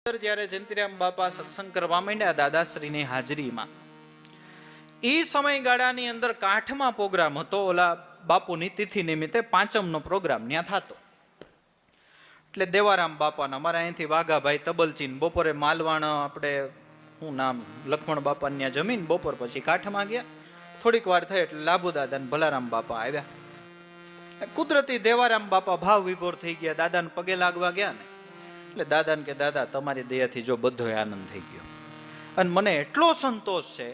જ્યારે જયંતિરામ બાપા સત્સંગ કરવા માંડ્યા દાદાશ્રીની હાજરીમાં, એ સમયગાળાની અંદર કાંઠમાં પ્રોગ્રામ હતો. ઓલા બાપુની તિથિ નિમિત્તે પાંચમનો પ્રોગ્રામ ત્યાં થતો. એટલે દેવારામ બાપાના અમારા અહીંથી વાઘાભાઈ તબલચીન બપોરે માલવાણ આપણે શું નામ લક્ષ્મણ બાપા ત્યાં જમીન બપોર પછી કાંઠમાં ગયા. થોડીક વાર થઈ એટલે લાભુદાદા ને ભલારામ બાપા આવ્યા. કુદરતી દેવારામ બાપા ભાવ વિભોર થઈ ગયા, દાદાને પગે લાગવા ગયા ને એટલે દાદાને કે દાદા તમારી દયાથી જો બધો આનંદ થઈ ગયો અને મને એટલો સંતોષ છે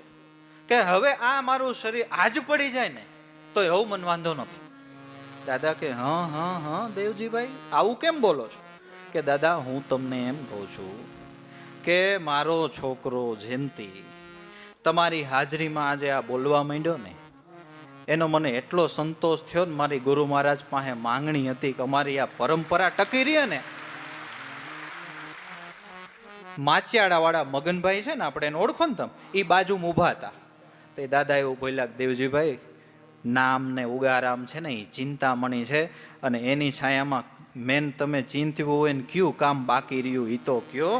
કે હવે આ મારું શરીર આજ પડી જાય ને તો એવું મને વાંધો નથી. દાદા કે હા દેવજીભાઈ આવું કેમ બોલો છો? કે દાદા હું તમને એમ કહું છું કે મારો છોકરો જયંતી તમારી હાજરીમાં આજે આ બોલવા માંડ્યો ને એનો મને એટલો સંતોષ થયો ને. મારી ગુરુ મહારાજ પાસે માંગણી હતી કે અમારી આ પરંપરા ટકી રહે ને. માચિયાડા વાળા મગનભાઈ છે ને, આપણે એને ઓળખો ને તમે, એ બાજુ ઊભા હતા. તો એ દાદા એવું બોલ્યા દેવજીભાઈ નામ ને ઉગારામ છે ને એ ચિંતામણી છે અને એની છાયામાં મેન તમે ચિંતવું હોય ને કયું કામ બાકી રહ્યું એ તો કયો.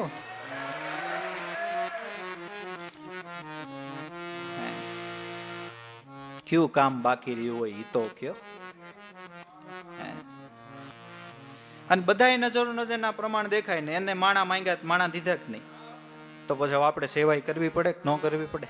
કયું કામ બાકી રહ્યું હોય એ તો કયો. અને બધા નજરો નજરના પ્રમાણ દેખાય ને એને માણા માંગ્યા માણા દીધા જ નહીં તો પછી આપણે સેવાય કરવી પડે કે ન કરવી પડે?